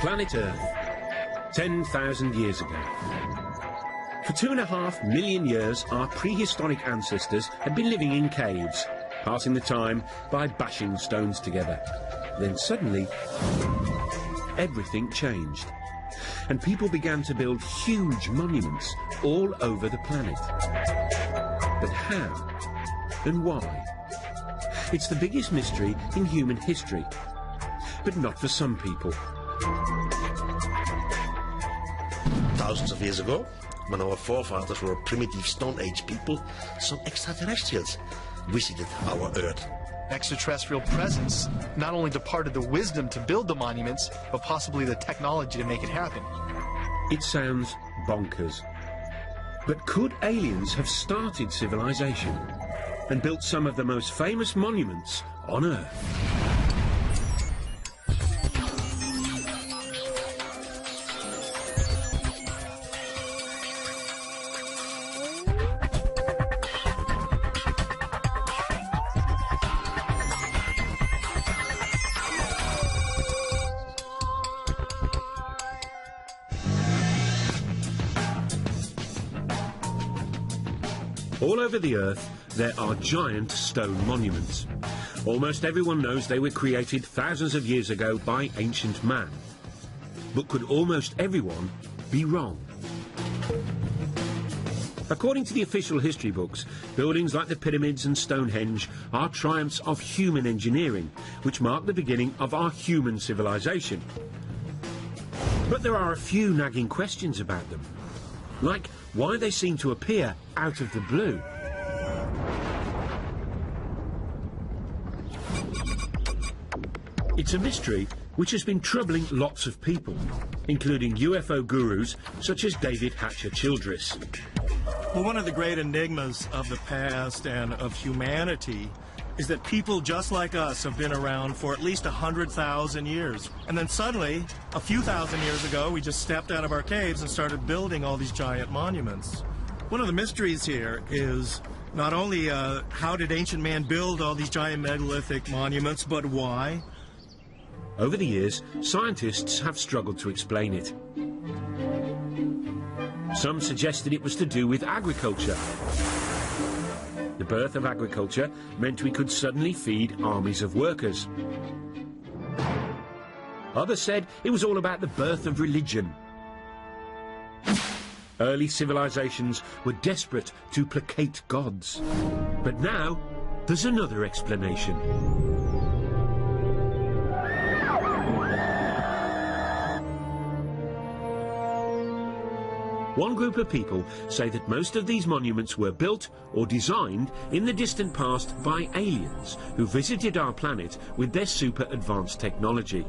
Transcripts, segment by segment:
Planet Earth, 10,000 years ago. For 2.5 million years, our prehistoric ancestors had been living in caves, passing the time by bashing stones together. Then suddenly, everything changed, and people began to build huge monuments all over the planet. But how and why? It's the biggest mystery in human history, but not for some people. Thousands of years ago, when our forefathers were primitive Stone Age people, some extraterrestrials visited our Earth. Extraterrestrial presence not only departed the wisdom to build the monuments, but possibly the technology to make it happen. It sounds bonkers. But could aliens have started civilization and built some of the most famous monuments on Earth? All over the Earth, there are giant stone monuments. Almost everyone knows they were created thousands of years ago by ancient man. But could almost everyone be wrong? According to the official history books, buildings like the pyramids and Stonehenge are triumphs of human engineering, which mark the beginning of our human civilization. But there are a few nagging questions about them, like why they seem to appear out of the blue. It's a mystery which has been troubling lots of people, including UFO gurus such as David Hatcher Childress. Well, one of the great enigmas of the past and of humanity is that people just like us have been around for at least 100,000 years. And then suddenly, a few thousand years ago, we just stepped out of our caves and started building all these giant monuments. One of the mysteries here is not only how did ancient man build all these giant megalithic monuments, but why? Over the years, scientists have struggled to explain it. Some suggested it was to do with agriculture. The birth of agriculture meant we could suddenly feed armies of workers. Others said it was all about the birth of religion. Early civilizations were desperate to placate gods. But now, there's another explanation. One group of people say that most of these monuments were built or designed in the distant past by aliens who visited our planet with their super advanced technology.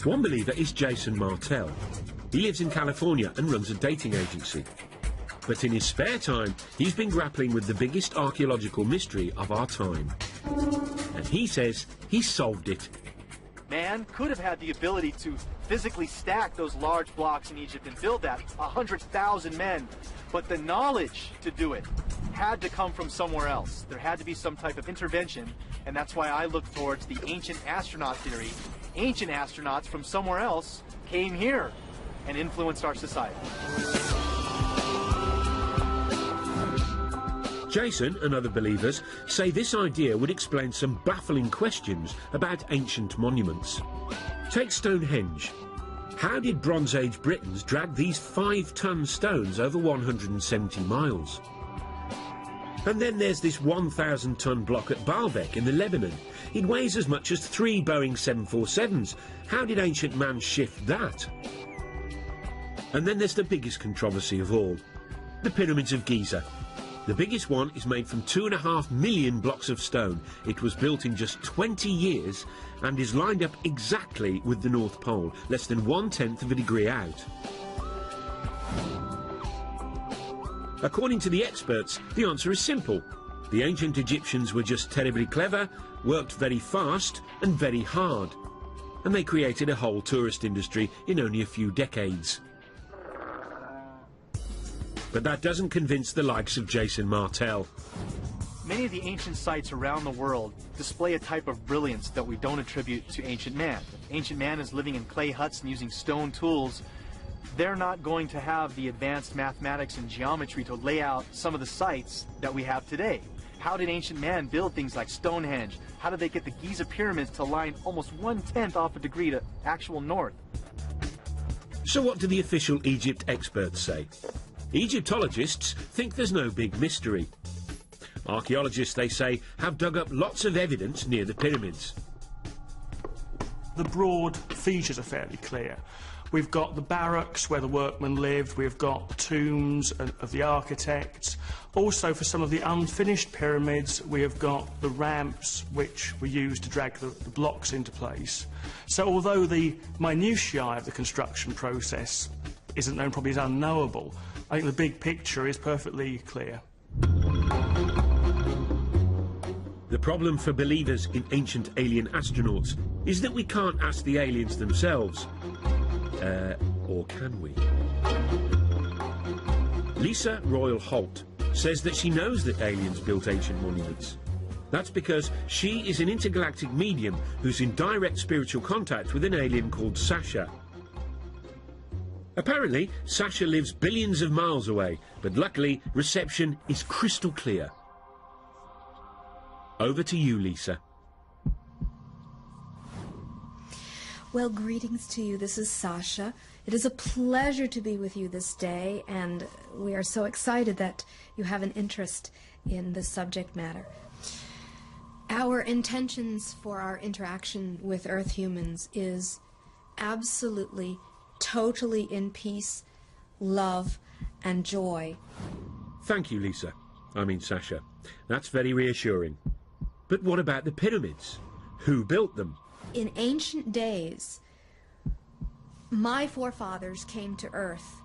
One believer is Jason Martell. He lives in California and runs a dating agency. But in his spare time, he's been grappling with the biggest archaeological mystery of our time. And he says he solved it. Man could have had the ability to physically stack those large blocks in Egypt and build that, 100,000 men. But the knowledge to do it had to come from somewhere else. There had to be some type of intervention, and that's why I look towards the ancient astronaut theory. Ancient astronauts from somewhere else came here and influenced our society. Jason and other believers say this idea would explain some baffling questions about ancient monuments. Take Stonehenge. How did Bronze Age Britons drag these 5-ton stones over 170 miles? And then there's this 1,000-ton block at Baalbek in the Lebanon. It weighs as much as 3 Boeing 747s. How did ancient man shift that? And then there's the biggest controversy of all, the Pyramids of Giza. The biggest one is made from 2.5 million blocks of stone. It was built in just 20 years and is lined up exactly with the North Pole, less than 1/10 of a degree out. According to the experts, the answer is simple. The ancient Egyptians were just terribly clever, worked very fast and very hard. And they created a whole tourist industry in only a few decades. But that doesn't convince the likes of Jason Martell. Many of the ancient sites around the world display a type of brilliance that we don't attribute to ancient man. If ancient man is living in clay huts and using stone tools, they're not going to have the advanced mathematics and geometry to lay out some of the sites that we have today. How did ancient man build things like Stonehenge? How did they get the Giza pyramids to line almost 1/10 off a degree to actual north? So what do the official Egypt experts say? Egyptologists think there's no big mystery. Archaeologists, they say, have dug up lots of evidence near the pyramids. The broad features are fairly clear. We've got the barracks where the workmen lived, we've got the tombs of the architects. Also, for some of the unfinished pyramids, we have got the ramps which were used to drag the blocks into place. So although the minutiae of the construction process isn't known, probably is unknowable, I think the big picture is perfectly clear. The problem for believers in ancient alien astronauts is that we can't ask the aliens themselves. Or can we? Lisa Royal Holt says that she knows that aliens built ancient monuments. That's because she is an intergalactic medium who's in direct spiritual contact with an alien called Sasha. Apparently, Sasha lives billions of miles away, but luckily, reception is crystal clear. Over to you, Lisa. Well, greetings to you. This is Sasha. It is a pleasure to be with you this day, and we are so excited that you have an interest in this subject matter. Our intentions for our interaction with Earth humans is absolutely, totally in peace, love, and joy. Thank you, Lisa. I mean, Sasha. That's very reassuring. But what about the pyramids? Who built them? In ancient days, my forefathers came to Earth.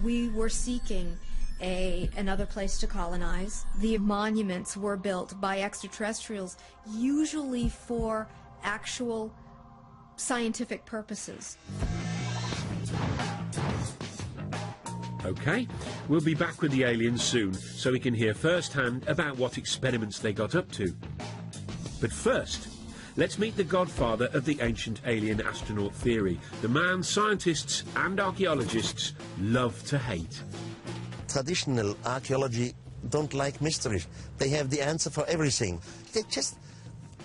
We were seeking another place to colonize. The monuments were built by extraterrestrials, usually for actual scientific purposes. OK, we'll be back with the aliens soon, so we can hear firsthand about what experiments they got up to. But first, let's meet the godfather of the ancient alien astronaut theory, the man scientists and archaeologists love to hate. Traditional archaeology don't like mysteries. They have the answer for everything. They just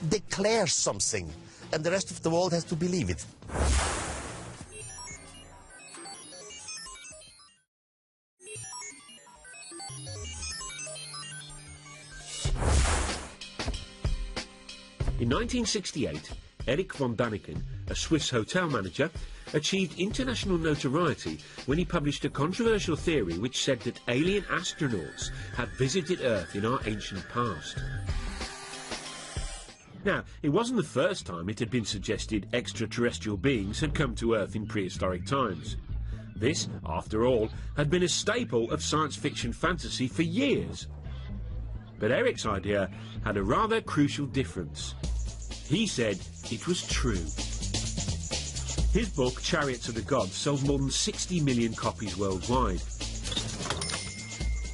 declare something, and the rest of the world has to believe it. In 1968, Erich von Däniken, a Swiss hotel manager, achieved international notoriety when he published a controversial theory which said that alien astronauts had visited Earth in our ancient past. Now, it wasn't the first time it had been suggested extraterrestrial beings had come to Earth in prehistoric times. This, after all, had been a staple of science fiction fantasy for years. But Erich's idea had a rather crucial difference. He said it was true. His book, Chariots of the Gods, sold more than 60 million copies worldwide.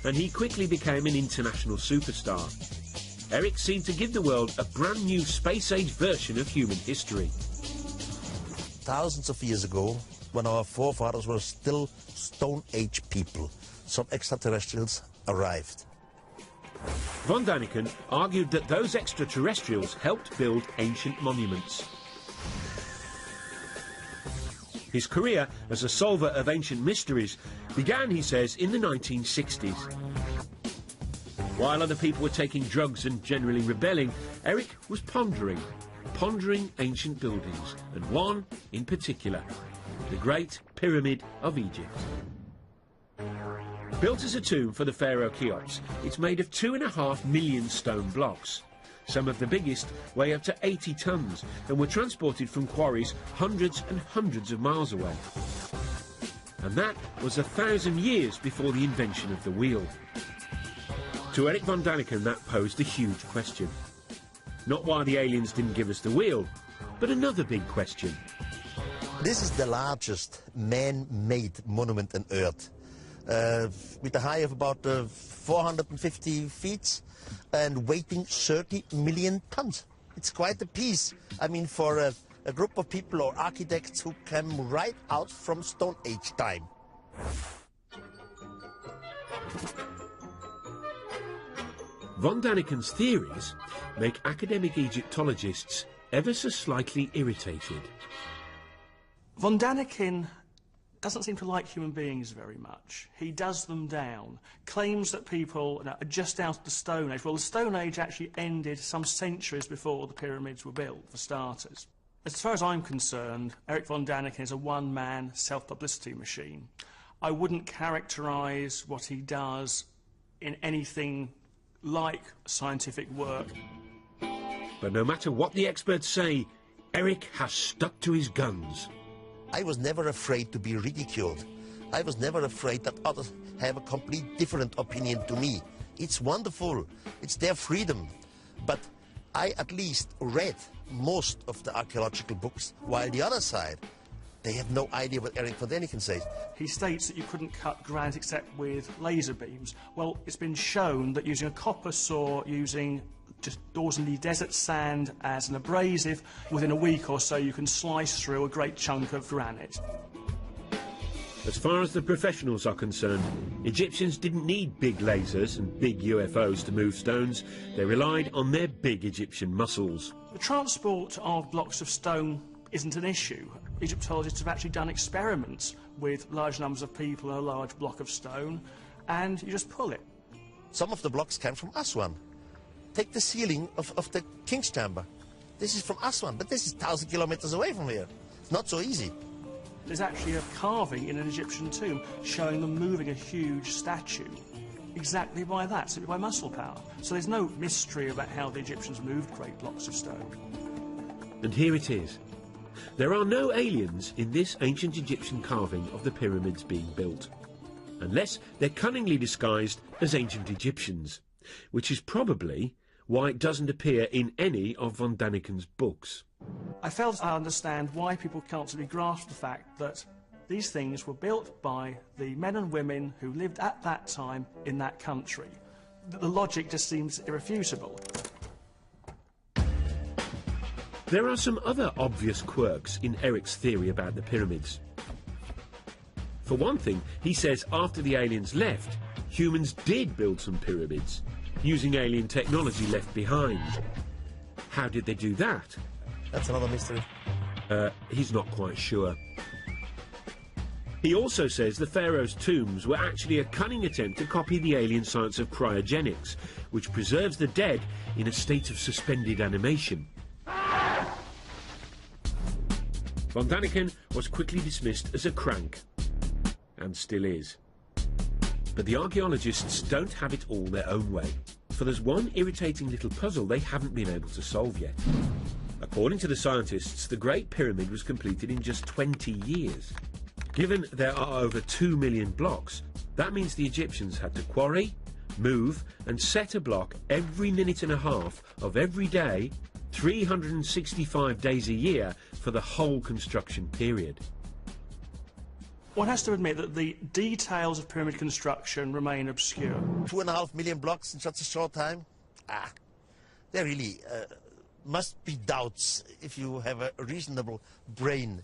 And he quickly became an international superstar. Erich seemed to give the world a brand new space-age version of human history. Thousands of years ago, when our forefathers were still Stone Age people, some extraterrestrials arrived. Von Däniken argued that those extraterrestrials helped build ancient monuments. His career as a solver of ancient mysteries began, he says, in the 1960s. While other people were taking drugs and generally rebelling, Erich was pondering ancient buildings, and one in particular, the Great Pyramid of Egypt. Built as a tomb for the pharaoh Cheops, it's made of 2.5 million stone blocks. Some of the biggest weigh up to 80 tons and were transported from quarries hundreds and hundreds of miles away. And that was 1,000 years before the invention of the wheel. To Erich von Däniken, that posed a huge question. Not why the aliens didn't give us the wheel, but another big question. This is the largest man-made monument on Earth. with a height of about 450 feet and weighing 30 million tons. It's quite a piece. I mean, for a group of people or architects who came right out from Stone Age time. Von Daniken's theories make academic Egyptologists ever so slightly irritated. Von Daniken doesn't seem to like human beings very much. He does them down, claims that people are just out of the Stone Age. Well, the Stone Age actually ended some centuries before the pyramids were built, for starters. As far as I'm concerned, Erich von Daniken is a one-man self-publicity machine. I wouldn't characterise what he does in anything like scientific work. But no matter what the experts say, Erich has stuck to his guns. I was never afraid to be ridiculed. I was never afraid that others have a complete different opinion to me. It's wonderful. It's their freedom. But I at least read most of the archaeological books, while the other side, they have no idea what Erich von Daniken says. He states that you couldn't cut granite except with laser beams. Well, it's been shown that using a copper saw, using just ordinary desert sand as an abrasive, within a week or so you can slice through a great chunk of granite. As far as the professionals are concerned, Egyptians didn't need big lasers and big UFOs to move stones. They relied on their big Egyptian muscles. The transport of blocks of stone isn't an issue. Egyptologists have actually done experiments with large numbers of people in a large block of stone, and you just pull it. Some of the blocks came from Aswan. Take the ceiling of the King's Chamber. This is from Aswan, but this is 1,000 kilometers away from here. It's not so easy. There's actually a carving in an Egyptian tomb showing them moving a huge statue. Exactly by that, simply by muscle power. So there's no mystery about how the Egyptians moved great blocks of stone. And here it is. There are no aliens in this ancient Egyptian carving of the pyramids being built, unless they're cunningly disguised as ancient Egyptians, which is probably why it doesn't appear in any of von Daniken's books. I felt I understand why people can't really grasp the fact that these things were built by the men and women who lived at that time in that country. The logic just seems irrefutable. There are some other obvious quirks in Erich's theory about the pyramids. For one thing, he says after the aliens left, humans did build some pyramids, using alien technology left behind. How did they do that? That's another mystery. He's not quite sure. He also says the pharaoh's tombs were actually a cunning attempt to copy the alien science of cryogenics, which preserves the dead in a state of suspended animation. Von Daniken was quickly dismissed as a crank, and still is. But the archaeologists don't have it all their own way, for there's one irritating little puzzle they haven't been able to solve yet. According to the scientists, the Great Pyramid was completed in just 20 years. Given there are over 2 million blocks, that means the Egyptians had to quarry, move and set a block every minute and a half of every day, 365 days a year for the whole construction period. One has to admit that the details of pyramid construction remain obscure. 2.5 million blocks in such a short time? There really must be doubts if you have a reasonable brain.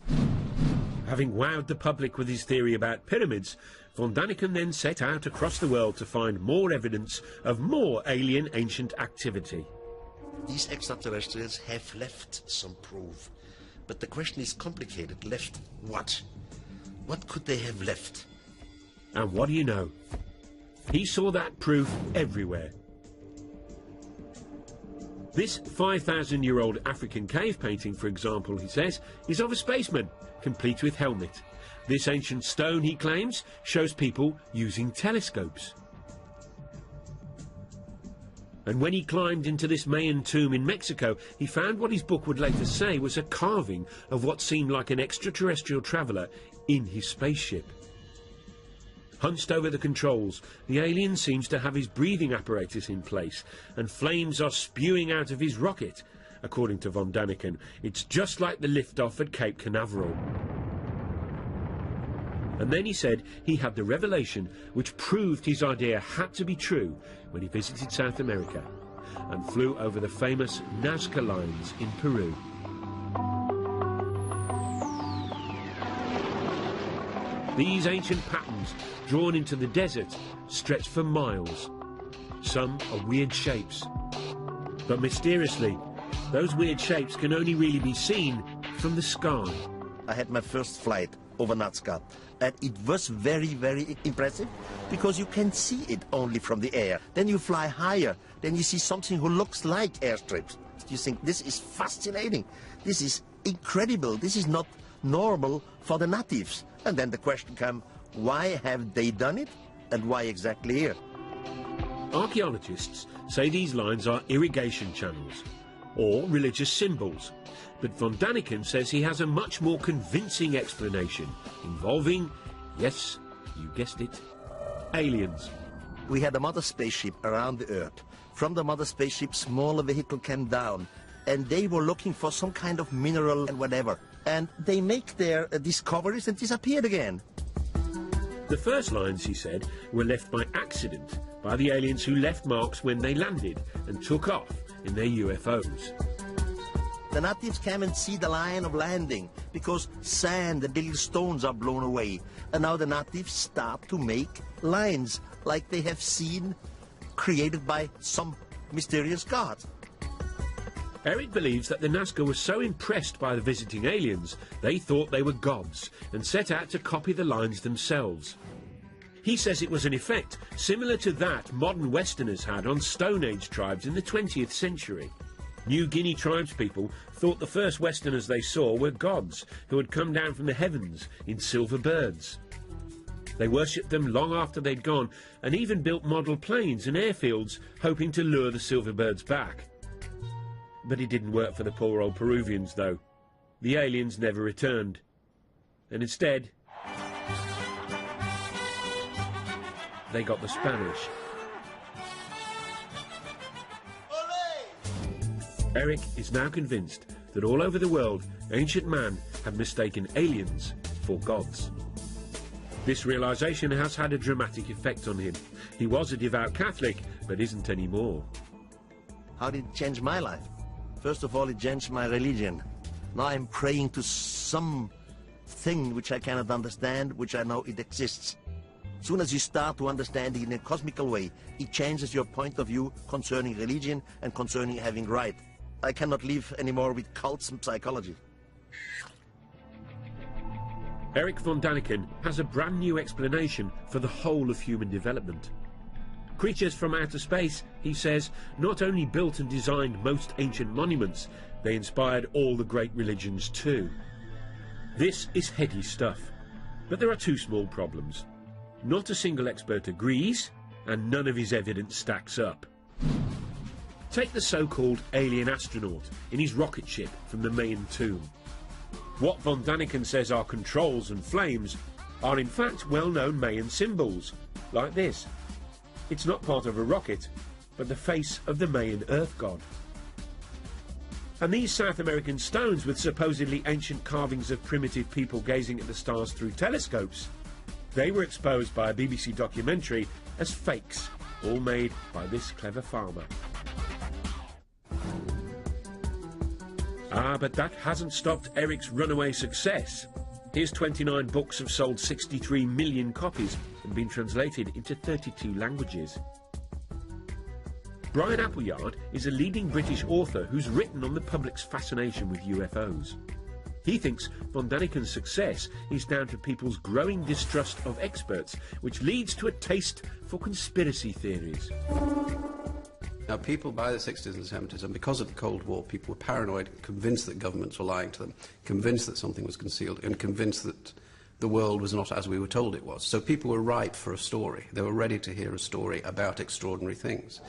Having wowed the public with his theory about pyramids, von Daniken then set out across the world to find more evidence of more alien ancient activity. These extraterrestrials have left some proof. But the question is complicated. Left what? What could they have left? And what do you know? He saw that proof everywhere. This 5,000-year-old African cave painting, for example, he says, is of a spaceman, complete with helmet. This ancient stone, he claims, shows people using telescopes. And when he climbed into this Mayan tomb in Mexico, he found what his book would later say was a carving of what seemed like an extraterrestrial traveller in his spaceship. Hunched over the controls, the alien seems to have his breathing apparatus in place, and flames are spewing out of his rocket. According to von Daniken, it's just like the liftoff at Cape Canaveral. And then he said he had the revelation which proved his idea had to be true when he visited South America and flew over the famous Nazca lines in Peru. These ancient patterns, drawn into the desert, stretch for miles. Some are weird shapes. But mysteriously, those weird shapes can only really be seen from the sky. I had my first flight over Nazca, and it was very, very impressive because you can see it only from the air. Then you fly higher, then you see something who looks like airstrips. You think, this is fascinating, this is incredible, this is not normal for the natives. And then the question comes, why have they done it, and why exactly here? Archaeologists say these lines are irrigation channels or religious symbols, but von Daniken says he has a much more convincing explanation involving, yes, you guessed it, aliens. We had a mother spaceship around the Earth. From the mother spaceship, smaller vehicle came down, and they were looking for some kind of mineral and whatever. And they make their discoveries and disappeared again. The first lines, he said, were left by accident by the aliens who left marks when they landed and took off in their UFOs. The natives came and see the line of landing because sand and little stones are blown away. And now the natives start to make lines like they have seen created by some mysterious god. Eric believes that the Nazca were so impressed by the visiting aliens, they thought they were gods and set out to copy the lines themselves. He says it was an effect similar to that modern Westerners had on Stone Age tribes in the 20th century. New Guinea tribespeople thought the first Westerners they saw were gods who had come down from the heavens in silver birds. They worshipped them long after they'd gone and even built model planes and airfields hoping to lure the silver birds back. But it didn't work for the poor old Peruvians, though. The aliens never returned. And instead, they got the Spanish. Eric is now convinced that all over the world, ancient man had mistaken aliens for gods. This realization has had a dramatic effect on him. He was a devout Catholic, but isn't anymore. How did it change my life? First of all, it changed my religion. Now I'm praying to some thing which I cannot understand, which I know it exists. As soon as you start to understand it in a cosmical way, it changes your point of view concerning religion and concerning having right. I cannot live anymore with cults and psychology. Eric von Daniken has a brand new explanation for the whole of human development. Creatures from outer space, he says, not only built and designed most ancient monuments, they inspired all the great religions too. This is heady stuff, but there are two small problems. Not a single expert agrees, and none of his evidence stacks up. Take the so-called alien astronaut in his rocket ship from the Mayan tomb. What von Daniken says are controls and flames are in fact well-known Mayan symbols, like this. It's not part of a rocket, but the face of the Mayan earth god. And these South American stones with supposedly ancient carvings of primitive people gazing at the stars through telescopes, they were exposed by a BBC documentary as fakes, all made by this clever farmer. Ah, but that hasn't stopped Eric's runaway success. His 29 books have sold 63 million copies and been translated into 32 languages. Brian Appleyard is a leading British author who's written on the public's fascination with UFOs. He thinks von Daniken's success is down to people's growing distrust of experts, which leads to a taste for conspiracy theories. Now, people by the 60s and 70s, and because of the Cold War, people were paranoid, convinced that governments were lying to them, convinced that something was concealed, and convinced that the world was not as we were told it was. So people were ripe for a story. They were ready to hear a story about extraordinary things.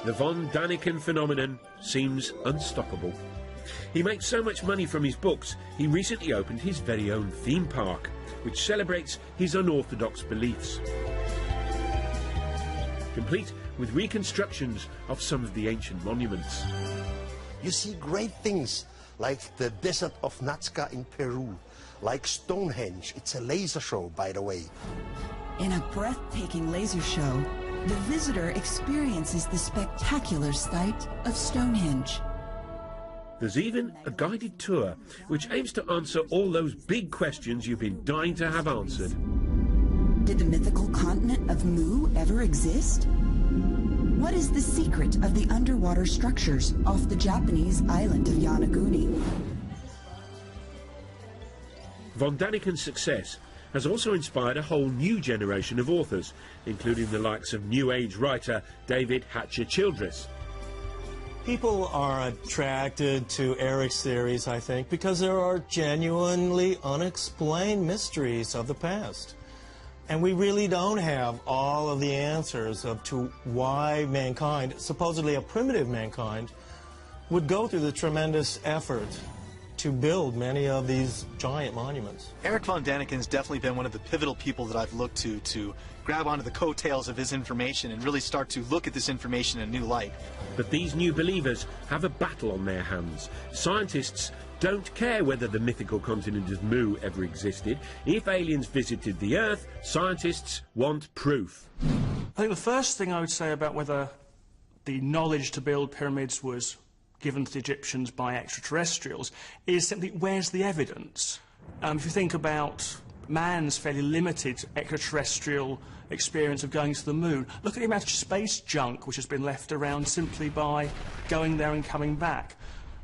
The von Daniken phenomenon seems unstoppable. He makes so much money from his books, he recently opened his very own theme park, which celebrates his unorthodox beliefs. Complete with reconstructions of some of the ancient monuments. You see great things like the desert of Nazca in Peru, like Stonehenge. It's a laser show, by the way. In a breathtaking laser show, the visitor experiences the spectacular sight of Stonehenge. There's even a guided tour which aims to answer all those big questions you've been dying to have answered. Did the mythical continent of Mu ever exist? What is the secret of the underwater structures off the Japanese island of Yonaguni? Von Daniken's success has also inspired a whole new generation of authors, including the likes of New Age writer David Hatcher Childress. People are attracted to Eric's theories, I think, because there are genuinely unexplained mysteries of the past. And we really don't have all of the answers to why mankind, supposedly a primitive mankind, would go through the tremendous effort to build many of these giant monuments. Eric von Daniken's definitely been one of the pivotal people that I've looked to grab onto the coattails of his information and really start to look at this information in a new light. But these new believers have a battle on their hands. Scientists don't care whether the mythical continent of Mu ever existed. If aliens visited the Earth, scientists want proof. I think the first thing I would say about whether the knowledge to build pyramids was given to the Egyptians by extraterrestrials is simply, where's the evidence? If you think about man's fairly limited extraterrestrial experience of going to the moon, look at the amount of space junk which has been left around simply by going there and coming back.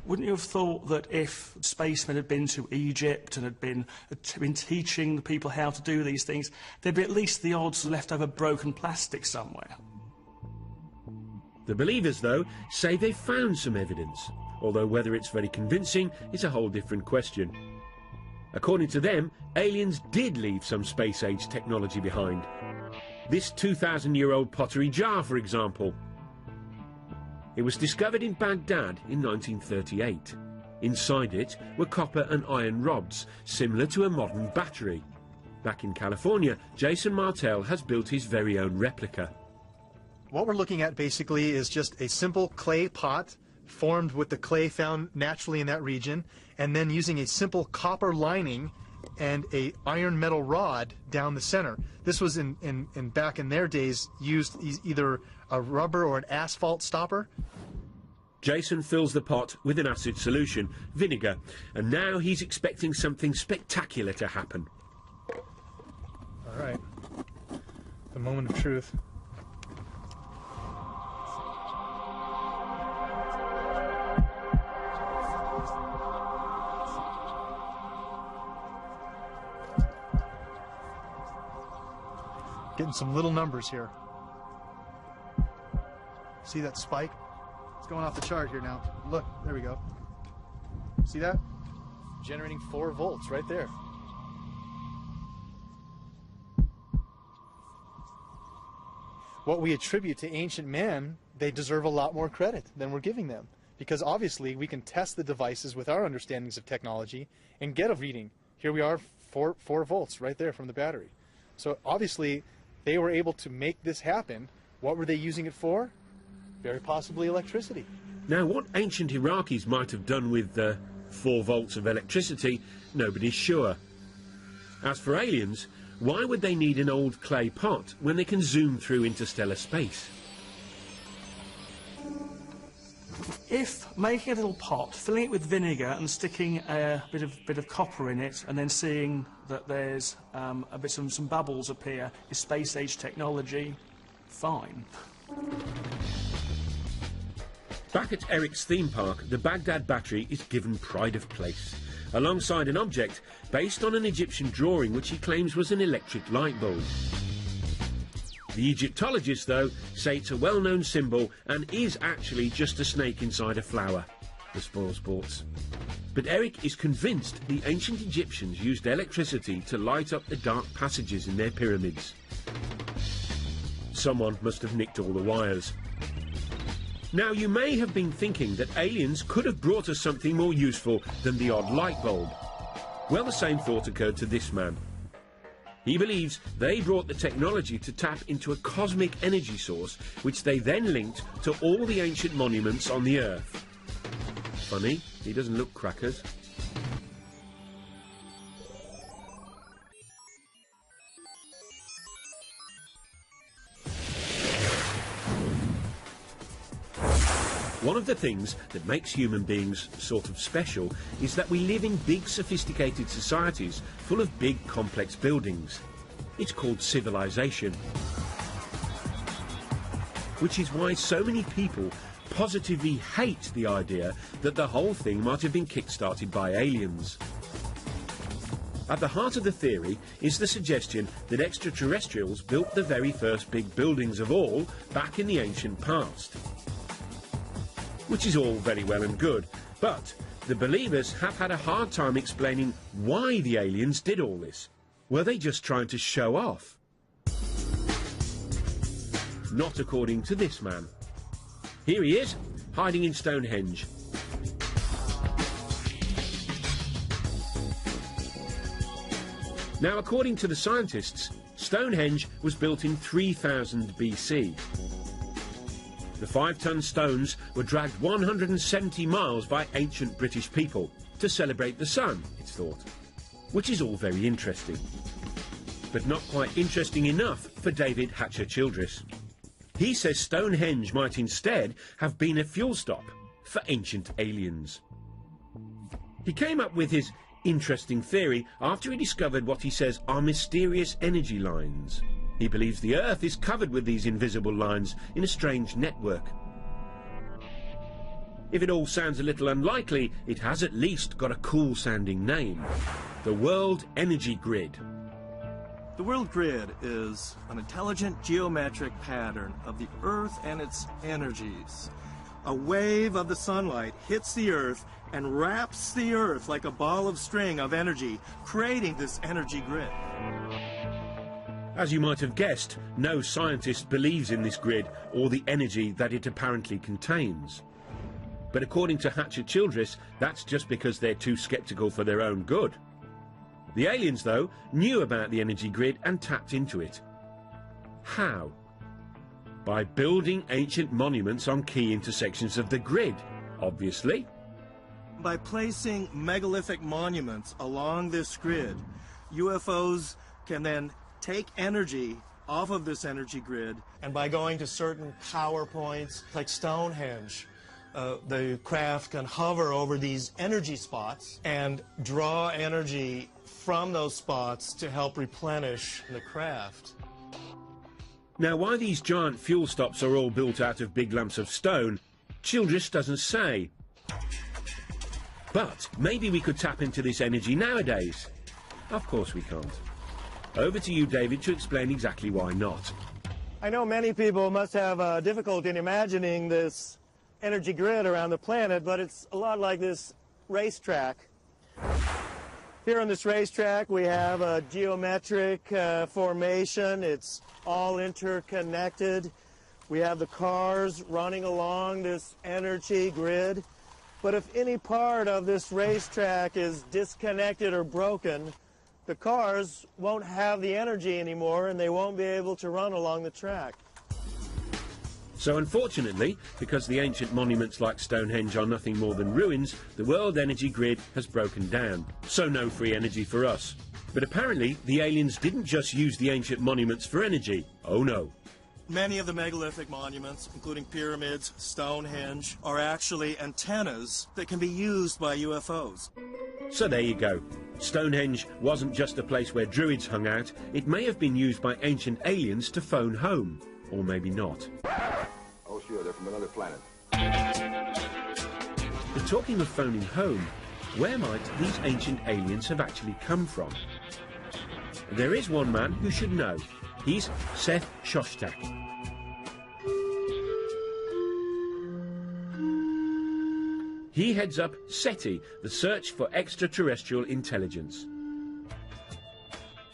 Wouldn't you have thought that if spacemen had been to Egypt and had been teaching the people how to do these things, there'd be at least the odds of leftover broken plastic somewhere? The believers, though, say they've found some evidence, although whether it's very convincing is a whole different question. According to them, aliens did leave some space-age technology behind. This 2,000-year-old pottery jar, for example. It was discovered in Baghdad in 1938. Inside it were copper and iron rods, similar to a modern battery. Back in California, Jason Martell has built his very own replica. What we're looking at basically is just a simple clay pot formed with the clay found naturally in that region, and then using a simple copper lining and a iron metal rod down the center. This was back in their days used either a rubber or an asphalt stopper. Jason fills the pot with an acid solution, vinegar, and now he's expecting something spectacular to happen. All right, the moment of truth. Getting some little numbers here. See that spike? It's going off the chart here now. Look, there we go. See that? Generating 4 volts right there. What we attribute to ancient man, they deserve a lot more credit than we're giving them. Because obviously we can test the devices with our understandings of technology and get a reading. Here we are, 4 volts right there from the battery. So obviously they were able to make this happen. What were they using it for? Very possibly electricity. Now, what ancient Iraqis might have done with 4 volts of electricity, nobody's sure. As for aliens, why would they need an old clay pot when they can zoom through interstellar space? If making a little pot, filling it with vinegar and sticking a bit of copper in it, and then seeing that there's some bubbles appear, is space-age technology, fine. Back at Eric's theme park, the Baghdad battery is given pride of place, alongside an object based on an Egyptian drawing which he claims was an electric light bulb. The Egyptologists, though, say it's a well-known symbol and is actually just a snake inside a flower. The spoil sports. But Eric is convinced the ancient Egyptians used electricity to light up the dark passages in their pyramids. Someone must have nicked all the wires. Now, you may have been thinking that aliens could have brought us something more useful than the odd light bulb. Well, the same thought occurred to this man. He believes they brought the technology to tap into a cosmic energy source, which they then linked to all the ancient monuments on the Earth. Funny? He doesn't look crackers. One of the things that makes human beings sort of special is that we live in big, sophisticated societies full of big, complex buildings. It's called civilization. Which is why so many people positively hate the idea that the whole thing might have been kick-started by aliens. At the heart of the theory is the suggestion that extraterrestrials built the very first big buildings of all back in the ancient past. Which is all very well and good, but the believers have had a hard time explaining why the aliens did all this. Were they just trying to show off? Not according to this man. Here he is, hiding in Stonehenge. Now, according to the scientists, Stonehenge was built in 3000 BC. The 5-ton stones were dragged 170 miles by ancient British people to celebrate the sun, it's thought. Which is all very interesting. But not quite interesting enough for David Hatcher-Childress. He says Stonehenge might instead have been a fuel stop for ancient aliens. He came up with his interesting theory after he discovered what he says are mysterious energy lines. He believes the Earth is covered with these invisible lines in a strange network. If it all sounds a little unlikely, it has at least got a cool-sounding name. The World Energy Grid. The world grid is an intelligent geometric pattern of the Earth and its energies. A wave of the sunlight hits the Earth and wraps the Earth like a ball of string of energy, creating this energy grid. As you might have guessed, no scientist believes in this grid or the energy that it apparently contains. But according to Hatcher-Childress, that's just because they're too sceptical for their own good. The aliens, though, knew about the energy grid and tapped into it. How? By building ancient monuments on key intersections of the grid, obviously. By placing megalithic monuments along this grid, UFOs can then take energy off of this energy grid, and by going to certain power points like Stonehenge, the craft can hover over these energy spots and draw energy from those spots to help replenish the craft. Now, why these giant fuel stops are all built out of big lumps of stone, Childress doesn't say. But maybe we could tap into this energy nowadays. Of course we can't. Over to you, David, to explain exactly why not. I know many people must have difficulty in imagining this energy grid around the planet, but it's a lot like this racetrack. Here on this racetrack we have a geometric formation. It's all interconnected. We have the cars running along this energy grid. But if any part of this racetrack is disconnected or broken, the cars won't have the energy anymore and they won't be able to run along the track. So unfortunately, because the ancient monuments like Stonehenge are nothing more than ruins, the world energy grid has broken down. So no free energy for us. But apparently the aliens didn't just use the ancient monuments for energy. Oh no. Many of the megalithic monuments, including pyramids, Stonehenge, are actually antennas that can be used by UFOs. So there you go. Stonehenge wasn't just a place where druids hung out. It may have been used by ancient aliens to phone home. Or maybe not. Oh sure, they're from another planet. But talking of phoning home, where might these ancient aliens have actually come from? There is one man who should know. He's Seth Shostak. He heads up SETI, the Search for Extraterrestrial Intelligence.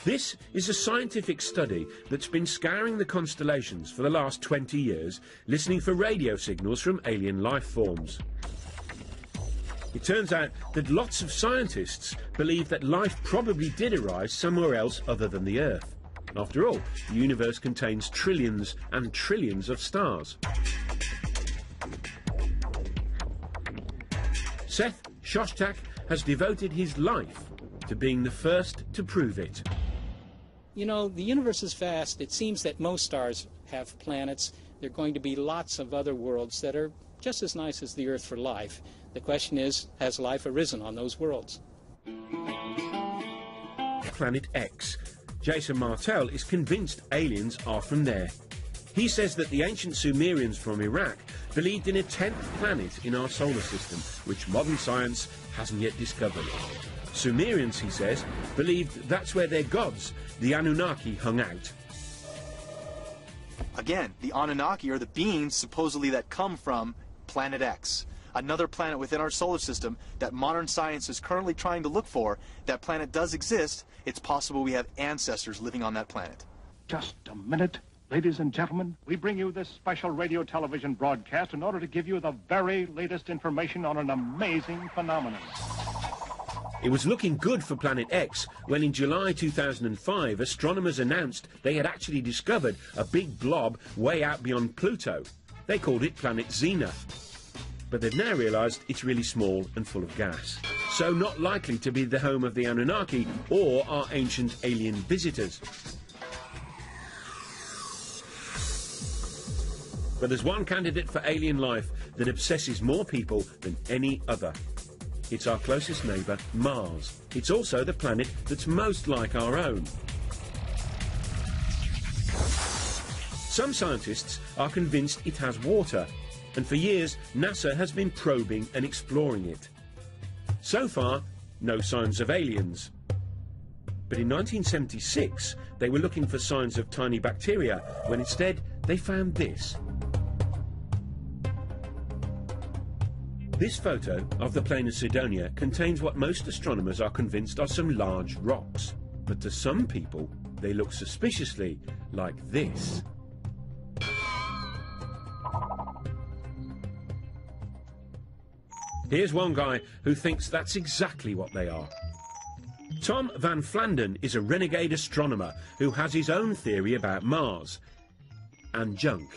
This is a scientific study that's been scouring the constellations for the last 20 years, listening for radio signals from alien life forms. It turns out that lots of scientists believe that life probably did arise somewhere else other than the Earth. After all, the universe contains trillions and trillions of stars. Seth Shostak has devoted his life to being the first to prove it. You know, the universe is vast. It seems that most stars have planets. There are going to be lots of other worlds that are just as nice as the Earth for life. The question is, has life arisen on those worlds? Planet X. Jason Martell is convinced aliens are from there. He says that the ancient Sumerians from Iraq believed in a 10th planet in our solar system, which modern science hasn't yet discovered. Sumerians, he says, believed that's where their gods, the Anunnaki, hung out. Again, the Anunnaki are the beings supposedly that come from Planet X, another planet within our solar system that modern science is currently trying to look for. That planet does exist. It's possible we have ancestors living on that planet. Just a minute. Ladies and gentlemen, we bring you this special radio television broadcast in order to give you the very latest information on an amazing phenomenon. It was looking good for Planet X when in July 2005 astronomers announced they had actually discovered a big blob way out beyond Pluto. They called it Planet Xena. But they've now realised it's really small and full of gas. So not likely to be the home of the Anunnaki or our ancient alien visitors. But there's one candidate for alien life that obsesses more people than any other. It's our closest neighbour, Mars. It's also the planet that's most like our own. Some scientists are convinced it has water, and for years NASA has been probing and exploring it. So far, no signs of aliens. But in 1976, they were looking for signs of tiny bacteria, when instead they found this. This photo of the plain of Cydonia contains what most astronomers are convinced are some large rocks. But to some people, they look suspiciously like this. Here's one guy who thinks that's exactly what they are. Tom Van Flandern is a renegade astronomer who has his own theory about Mars and junk.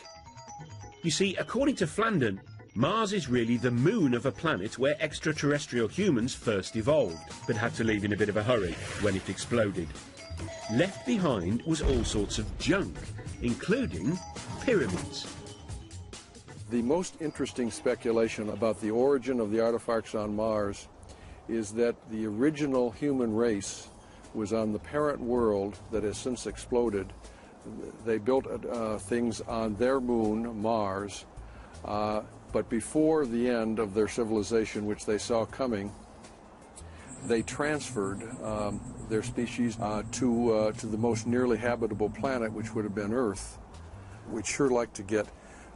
You see, according to Flandern, Mars is really the moon of a planet where extraterrestrial humans first evolved, but had to leave in a bit of a hurry when it exploded. Left behind was all sorts of junk, including pyramids. The most interesting speculation about the origin of the artifacts on Mars is that the original human race was on the parent world that has since exploded. They built things on their moon, Mars, but before the end of their civilization, which they saw coming, they transferred their species to the most nearly habitable planet, which would have been Earth. We'd sure like to get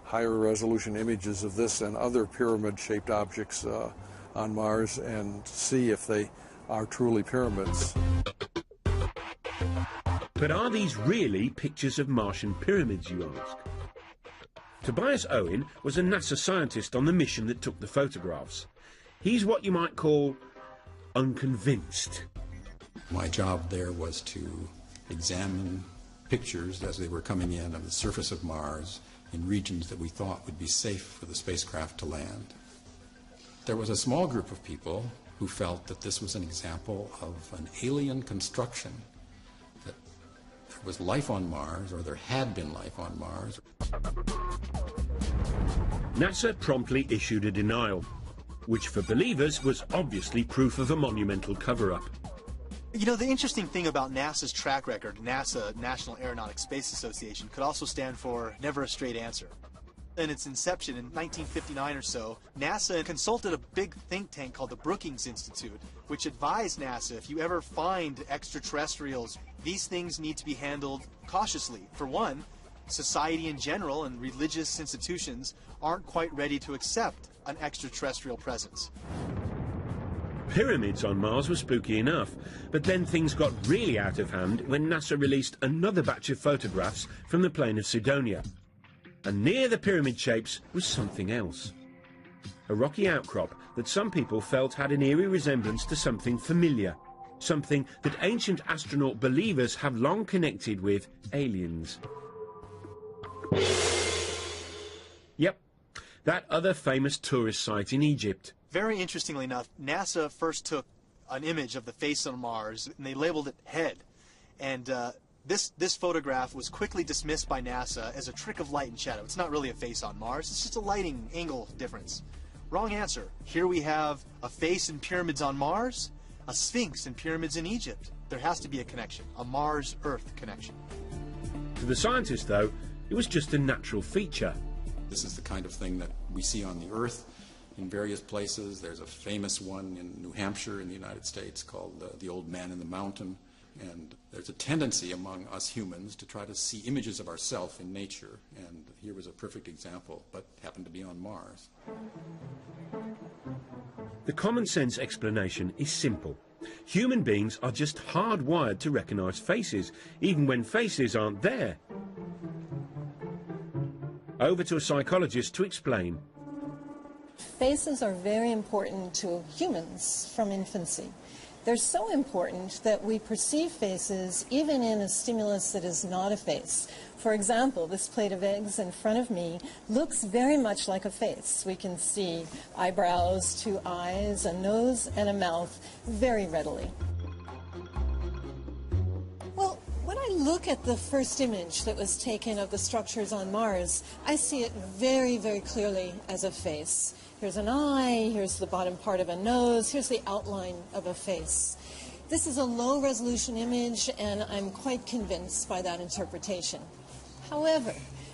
higher resolution images of this and other pyramid-shaped objects on Mars and see if they are truly pyramids. But are these really pictures of Martian pyramids, you ask? Tobias Owen was a NASA scientist on the mission that took the photographs. He's what you might call unconvinced. My job there was to examine pictures as they were coming in of the surface of Mars in regions that we thought would be safe for the spacecraft to land. There was a small group of people who felt that this was an example of an alien construction, that there was life on Mars, or there had been life on Mars. NASA promptly issued a denial, which for believers was obviously proof of a monumental cover-up. You know, the interesting thing about NASA's track record, NASA, National Aeronautics Space Association, could also stand for Never a Straight Answer. In its inception in 1959 or so, NASA consulted a big think tank called the Brookings Institute, which advised NASA, if you ever find extraterrestrials, these things need to be handled cautiously. For one, society in general and religious institutions aren't quite ready to accept an extraterrestrial presence. Pyramids on Mars were spooky enough, but then things got really out of hand when NASA released another batch of photographs from the plain of Cydonia. And near the pyramid shapes was something else. A rocky outcrop that some people felt had an eerie resemblance to something familiar, something that ancient astronaut believers have long connected with aliens. Yep, that other famous tourist site in Egypt. Very interestingly enough, NASA first took an image of the face on Mars, and they labeled it head. And this photograph was quickly dismissed by NASA as a trick of light and shadow. It's not really a face on Mars, it's just a lighting angle difference. Wrong answer. Here we have a face in pyramids on Mars, a sphinx in pyramids in Egypt. There has to be a connection, a Mars-Earth connection. To the scientists, though, it was just a natural feature. This is the kind of thing that we see on the Earth in various places. There's a famous one in New Hampshire in the United States called the Old Man in the Mountain. And there's a tendency among us humans to try to see images of ourselves in nature. And here was a perfect example, but happened to be on Mars. The common sense explanation is simple. Human beings are just hardwired to recognize faces, even when faces aren't there. Over to a psychologist to explain. Faces are very important to humans from infancy. They're so important that we perceive faces even in a stimulus that is not a face. For example, this plate of eggs in front of me looks very much like a face. We can see eyebrows, two eyes, a nose, and a mouth very readily. Well, when I look at the first image that was taken of the structures on Mars, I see it very, very clearly as a face. Here's an eye, here's the bottom part of a nose, here's the outline of a face. This is a low-resolution image, and I'm quite convinced by that interpretation. However,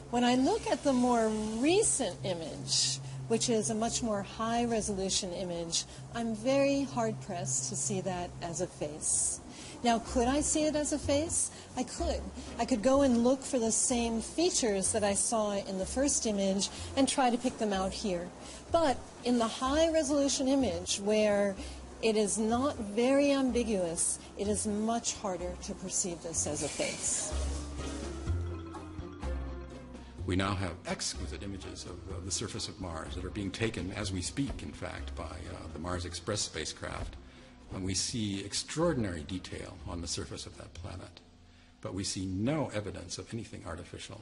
when I look at the more recent image, which is a much more high-resolution image, I'm very hard-pressed to see that as a face. Now, could I see it as a face? I could. I could go and look for the same features that I saw in the first image and try to pick them out here. But in the high-resolution image, where it is not very ambiguous, it is much harder to perceive this as a face. We now have exquisite images of the surface of Mars that are being taken as we speak, in fact, by the Mars Express spacecraft. And we see extraordinary detail on the surface of that planet, but we see no evidence of anything artificial.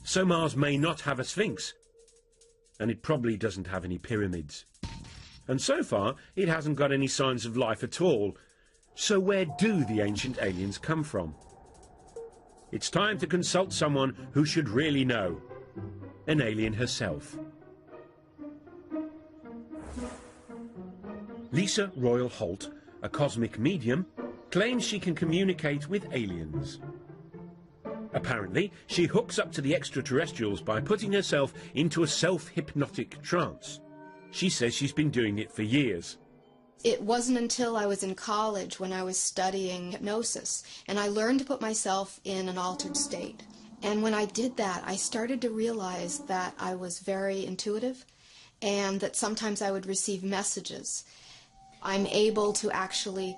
So Mars may not have a sphinx, and it probably doesn't have any pyramids. And so far, it hasn't got any signs of life at all. So where do the ancient aliens come from? It's time to consult someone who should really know. An alien herself. Lisa Royal Holt, a cosmic medium, claims she can communicate with aliens. Apparently, she hooks up to the extraterrestrials by putting herself into a self-hypnotic trance. She says she's been doing it for years. It wasn't until I was in college when I was studying hypnosis, and I learned to put myself in an altered state. And when I did that, I started to realize that I was very intuitive, and that sometimes I would receive messages. I'm able to actually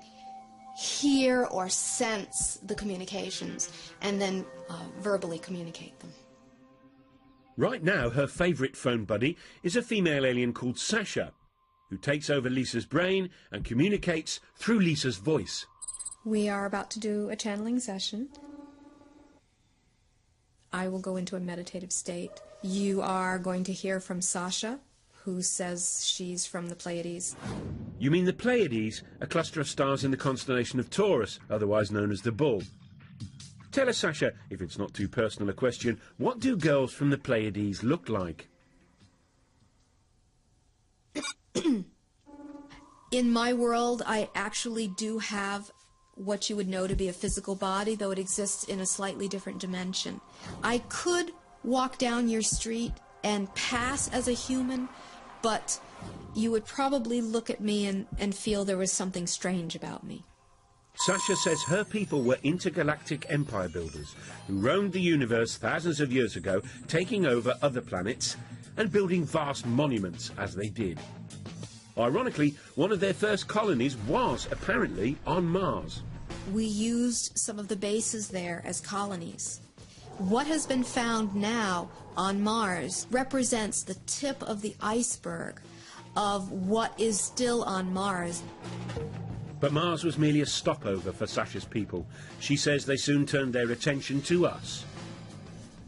hear or sense the communications and then verbally communicate them. Right now, her favourite phone buddy is a female alien called Sasha, who takes over Lisa's brain and communicates through Lisa's voice. We are about to do a channeling session. I will go into a meditative state. You are going to hear from Sasha, who says she's from the Pleiades. You mean the Pleiades, a cluster of stars in the constellation of Taurus, otherwise known as the Bull. Tell us, Sasha, if it's not too personal a question, what do girls from the Pleiades look like? In my world, I actually do have what you would know to be a physical body, though it exists in a slightly different dimension. I could walk down your street and pass as a human, but you would probably look at me and feel there was something strange about me. Sasha says her people were intergalactic empire builders who roamed the universe thousands of years ago, taking over other planets and building vast monuments as they did. Ironically, one of their first colonies was apparently on Mars. We used some of the bases there as colonies. What has been found now on Mars represents the tip of the iceberg of what is still on Mars. But Mars was merely a stopover for Sasha's people. She says they soon turned their attention to us.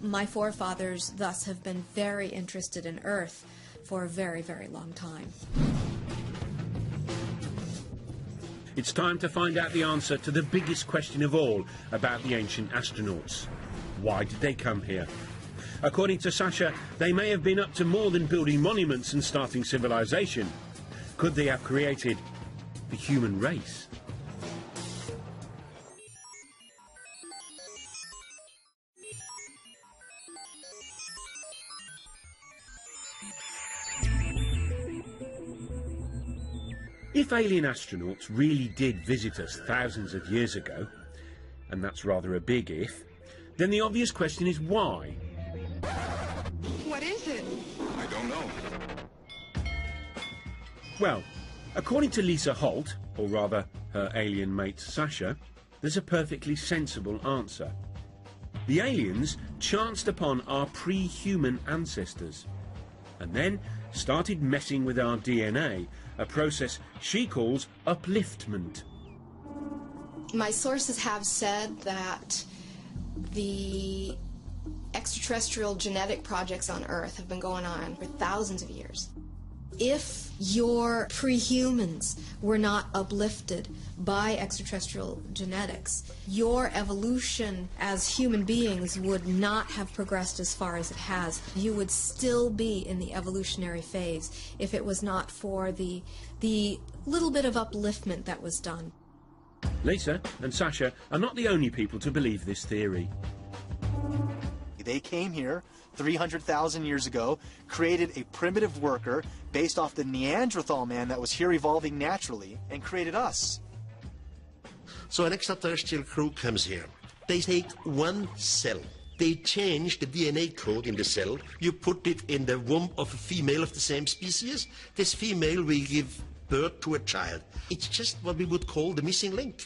My forefathers thus have been very interested in Earth for a very, very long time. It's time to find out the answer to the biggest question of all about the ancient astronauts. Why did they come here? According to Sasha, they may have been up to more than building monuments and starting civilization. Could they have created the human race? If alien astronauts really did visit us thousands of years ago, and that's rather a big if, then the obvious question is why? What is it? I don't know. Well, according to Lisa Holt, or rather her alien mate Sasha, there's a perfectly sensible answer. The aliens chanced upon our pre-human ancestors, and then started messing with our DNA, a process she calls upliftment. My sources have said that the extraterrestrial genetic projects on Earth have been going on for thousands of years. If your pre-humans were not uplifted by extraterrestrial genetics, your evolution as human beings would not have progressed as far as it has. You would still be in the evolutionary phase if it was not for the little bit of upliftment that was done. Lisa and Sasha are not the only people to believe this theory. They came here 300,000 years ago, created a primitive worker based off the Neanderthal man that was here evolving naturally, and created us. So an extraterrestrial crew comes here. They take one cell. They change the DNA code in the cell. You put it in the womb of a female of the same species. This female will give birth to a child. It's just what we would call the missing link.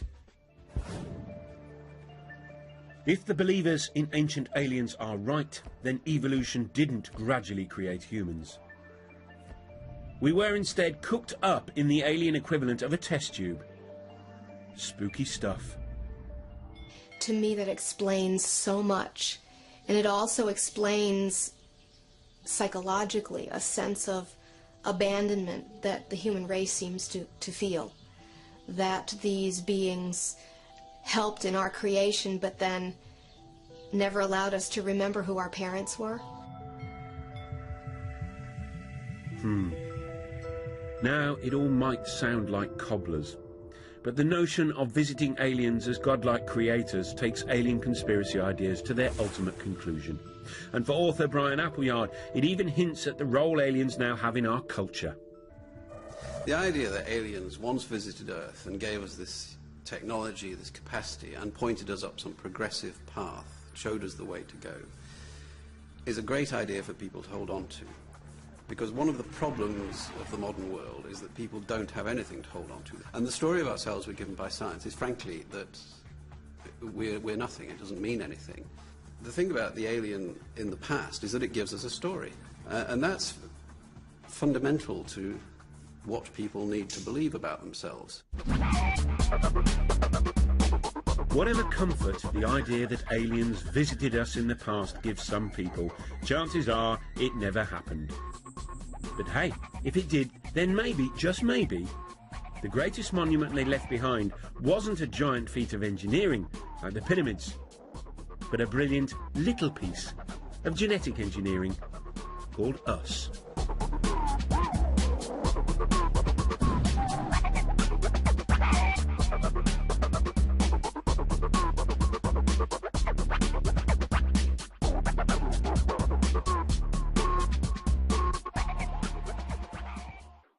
If the believers in ancient aliens are right, then evolution didn't gradually create humans. We were instead cooked up in the alien equivalent of a test tube. Spooky stuff. To me, that explains so much. And it also explains psychologically a sense of abandonment that the human race seems to feel. That these beings helped in our creation, but then never allowed us to remember who our parents were. Now, it all might sound like cobblers, but the notion of visiting aliens as godlike creators takes alien conspiracy ideas to their ultimate conclusion. And for author Brian Appleyard, it even hints at the role aliens now have in our culture. The idea that aliens once visited Earth and gave us this technology, this capacity, and pointed us up some progressive path, showed us the way to go, is a great idea for people to hold on to. Because one of the problems of the modern world is that people don't have anything to hold on to. And the story of ourselves we're given by science is frankly that we're nothing, it doesn't mean anything. The thing about the alien in the past is that it gives us a story. And that's fundamental to what people need to believe about themselves. Whatever comfort the idea that aliens visited us in the past gives some people, chances are it never happened. But hey, if it did, then maybe, just maybe, the greatest monument they left behind wasn't a giant feat of engineering, like the pyramids, but a brilliant little piece of genetic engineering called us.